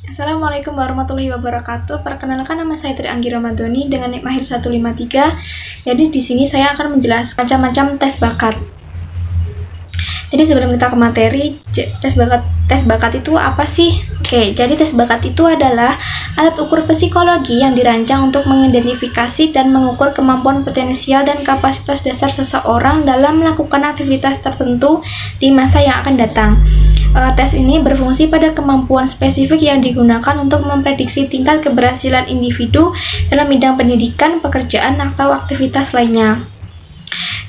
Assalamualaikum warahmatullahi wabarakatuh. Perkenalkan, nama saya Tri Anggi Ramadhani dengan NIK Mahir 153. Jadi di sini saya akan menjelaskan macam-macam tes bakat. Jadi sebelum kita ke materi, tes bakat itu apa sih? Oke, jadi tes bakat itu adalah alat ukur psikologi yang dirancang untuk mengidentifikasi dan mengukur kemampuan potensial dan kapasitas dasar seseorang dalam melakukan aktivitas tertentu di masa yang akan datang. Tes ini berfungsi pada kemampuan spesifik yang digunakan untuk memprediksi tingkat keberhasilan individu dalam bidang pendidikan, pekerjaan, atau aktivitas lainnya.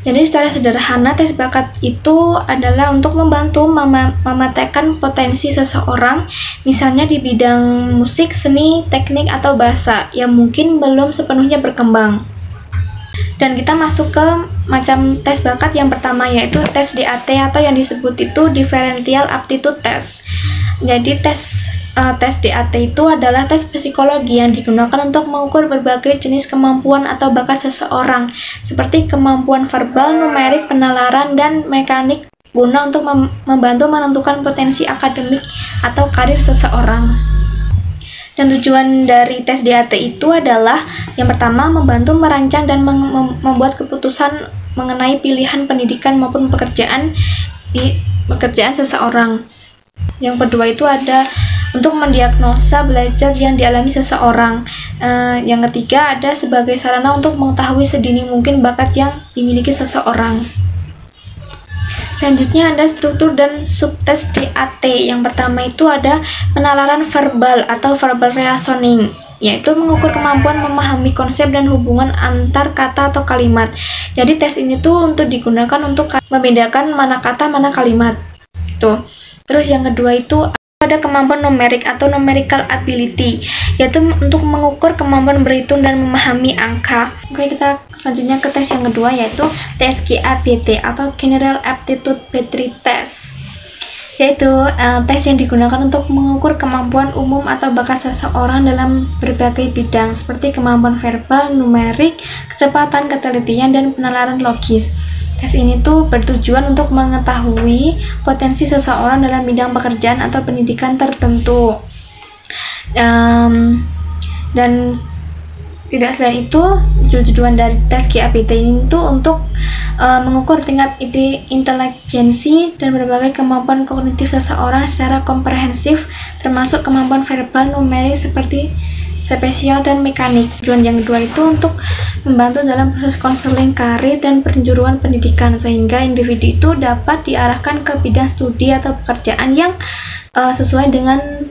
Jadi secara sederhana, tes bakat itu adalah untuk membantu memetakan potensi seseorang, misalnya di bidang musik, seni, teknik, atau bahasa yang mungkin belum sepenuhnya berkembang. Dan kita masuk ke macam tes bakat yang pertama, yaitu tes DAT atau yang disebut itu Differential Aptitude Test. Jadi tes DAT itu adalah tes psikologi yang digunakan untuk mengukur berbagai jenis kemampuan atau bakat seseorang, seperti kemampuan verbal, numerik, penalaran, dan mekanik, guna untuk membantu menentukan potensi akademik atau karir seseorang. Dan tujuan dari tes DAT itu adalah yang pertama, membantu merancang dan membuat keputusan mengenai pilihan pendidikan maupun pekerjaan seseorang. Yang kedua itu ada untuk mendiagnosa belajar yang dialami seseorang. Yang ketiga ada sebagai sarana untuk mengetahui sedini mungkin bakat yang dimiliki seseorang. Selanjutnya ada struktur dan subtes DAT. Yang pertama itu ada penalaran verbal atau verbal reasoning, yaitu mengukur kemampuan memahami konsep dan hubungan antar kata atau kalimat. Jadi tes ini tuh untuk digunakan untuk membedakan mana kata mana kalimat. Tuh. Terus yang kedua itu ada kemampuan numerik atau numerical ability, yaitu untuk mengukur kemampuan berhitung dan memahami angka. Oke, kita selanjutnya ke tes yang kedua, yaitu tes GABT atau General Aptitude Battery Test, yaitu tes yang digunakan untuk mengukur kemampuan umum atau bakat seseorang dalam berbagai bidang, seperti kemampuan verbal, numerik, kecepatan, ketelitian, dan penalaran logis. Tes ini tuh bertujuan untuk mengetahui potensi seseorang dalam bidang pekerjaan atau pendidikan tertentu. Dan tidak selain itu, tujuan dari tes GABT ini tuh untuk mengukur tingkat intelijensi dan berbagai kemampuan kognitif seseorang secara komprehensif, termasuk kemampuan verbal, numerik, seperti spesial dan mekanik. Tujuan yang kedua itu untuk membantu dalam proses konseling karir dan penjuruan pendidikan, sehingga individu itu dapat diarahkan ke bidang studi atau pekerjaan yang sesuai dengan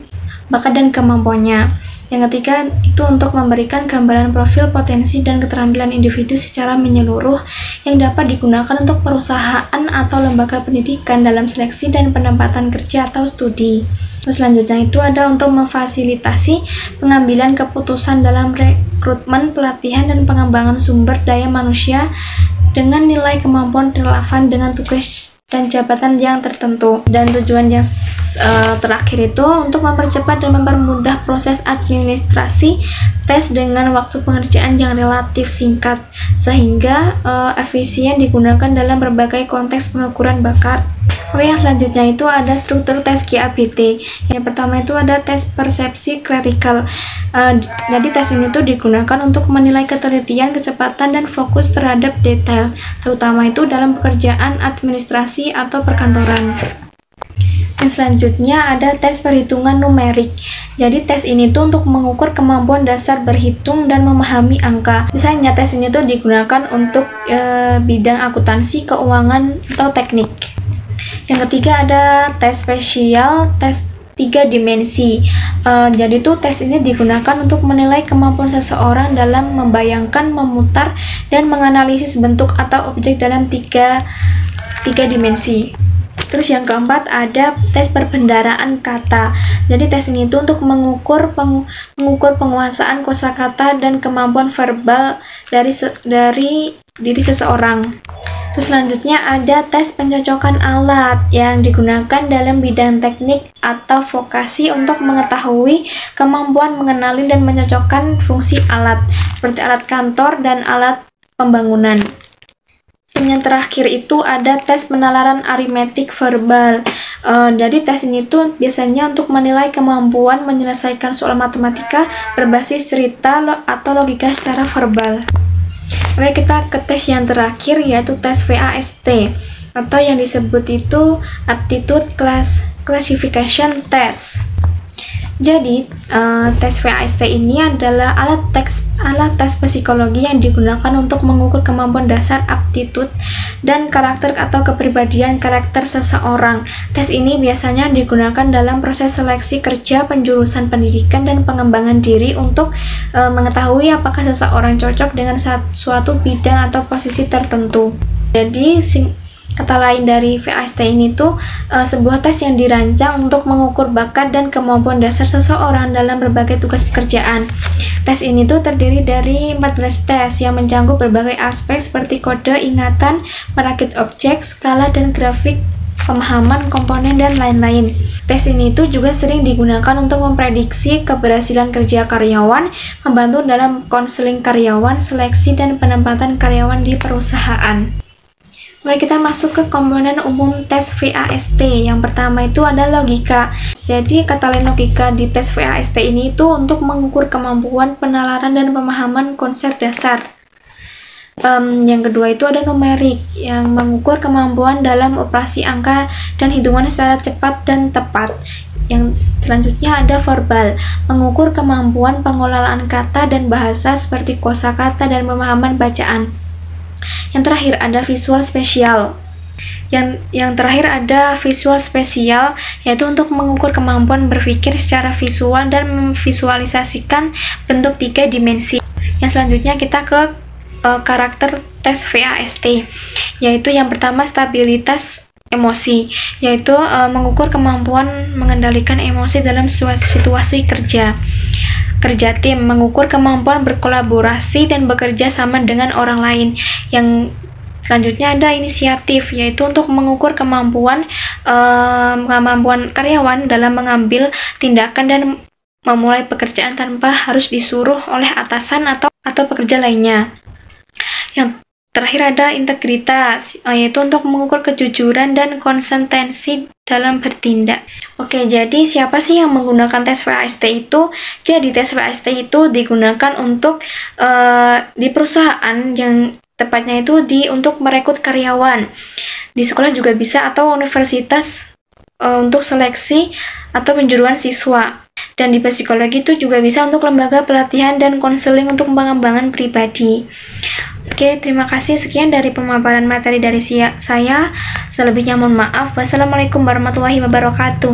bakat dan kemampuannya. Yang ketiga itu untuk memberikan gambaran profil, potensi, dan keterampilan individu secara menyeluruh yang dapat digunakan untuk perusahaan atau lembaga pendidikan dalam seleksi dan penempatan kerja atau studi. Terus selanjutnya itu ada untuk memfasilitasi pengambilan keputusan dalam rekrutmen, pelatihan, dan pengembangan sumber daya manusia dengan nilai kemampuan relevan dengan tugas dan jabatan yang tertentu. Dan tujuan yang terakhir itu untuk mempercepat dan mempermudah proses administrasi tes dengan waktu pengerjaan yang relatif singkat, sehingga efisien digunakan dalam berbagai konteks pengukuran bakat. Oke, yang selanjutnya itu ada struktur tes GABT. Yang pertama itu ada tes persepsi klerikal. Jadi tes ini tuh digunakan untuk menilai ketelitian, kecepatan, dan fokus terhadap detail, terutama itu dalam pekerjaan administrasi atau perkantoran. Yang selanjutnya ada tes perhitungan numerik. Jadi tes ini tuh untuk mengukur kemampuan dasar berhitung dan memahami angka. Misalnya tes ini tuh digunakan untuk bidang akuntansi, keuangan, atau teknik. Yang ketiga ada tes spesial, tes 3 dimensi. Jadi tuh tes ini digunakan untuk menilai kemampuan seseorang dalam membayangkan, memutar, dan menganalisis bentuk atau objek dalam tiga dimensi. Terus yang keempat ada tes perbendaharaan kata. Jadi tes ini tuh untuk mengukur penguasaan kosakata dan kemampuan verbal dari diri seseorang. Terus selanjutnya ada tes pencocokan alat yang digunakan dalam bidang teknik atau vokasi untuk mengetahui kemampuan mengenali dan mencocokkan fungsi alat, seperti alat kantor dan alat pembangunan. Yang terakhir itu ada tes penalaran aritmetik verbal. Jadi tes ini tuh biasanya untuk menilai kemampuan menyelesaikan soal matematika berbasis cerita atau logika secara verbal. Oke, kita ke tes yang terakhir, yaitu tes VAST atau yang disebut itu Aptitude Classification Test. Jadi, tes VAST ini adalah alat tes psikologi yang digunakan untuk mengukur kemampuan dasar, aptitude, dan karakter atau kepribadian karakter seseorang. Tes ini biasanya digunakan dalam proses seleksi kerja, penjurusan pendidikan, dan pengembangan diri untuk mengetahui apakah seseorang cocok dengan suatu bidang atau posisi tertentu. Jadi, kata lain dari VAST ini tuh sebuah tes yang dirancang untuk mengukur bakat dan kemampuan dasar seseorang dalam berbagai tugas pekerjaan. Tes ini tuh terdiri dari 14 tes yang mencakup berbagai aspek seperti kode, ingatan, merakit objek, skala, dan grafik, pemahaman, komponen, dan lain-lain. Tes ini tuh juga sering digunakan untuk memprediksi keberhasilan kerja karyawan, membantu dalam konseling karyawan, seleksi, dan penempatan karyawan di perusahaan. Oke, kita masuk ke komponen umum tes VAST. Yang pertama itu ada logika. Jadi, kata lain logika di tes VAST ini itu untuk mengukur kemampuan penalaran dan pemahaman konsep dasar. Yang kedua itu ada numerik, yang mengukur kemampuan dalam operasi angka dan hitungan secara cepat dan tepat. Yang selanjutnya ada verbal, mengukur kemampuan pengelolaan kata dan bahasa seperti kosakata dan pemahaman bacaan. Yang terakhir ada visual spesial. Yang terakhir ada visual spesial, yaitu untuk mengukur kemampuan berpikir secara visual dan memvisualisasikan bentuk 3 dimensi. Yang selanjutnya kita ke karakter tes VAST, yaitu yang pertama stabilitas emosi, yaitu mengukur kemampuan mengendalikan emosi dalam situasi kerja tim, mengukur kemampuan berkolaborasi dan bekerja sama dengan orang lain. Yang selanjutnya ada inisiatif, yaitu untuk mengukur kemampuan karyawan dalam mengambil tindakan dan memulai pekerjaan tanpa harus disuruh oleh atasan atau pekerja lainnya. Yang terakhir ada integritas, yaitu untuk mengukur kejujuran dan konsistensi dalam bertindak. Oke, jadi siapa sih yang menggunakan tes VAST itu? Jadi tes VAST itu digunakan untuk di perusahaan, yang tepatnya itu untuk merekrut karyawan. Di sekolah juga bisa, atau universitas untuk seleksi atau penjuruan siswa. Dan di psikologi itu juga bisa untuk lembaga pelatihan dan konseling untuk pengembangan pribadi. Oke, terima kasih. Sekian dari pemaparan materi dari saya. Selebihnya mohon maaf. Wassalamualaikum warahmatullahi wabarakatuh.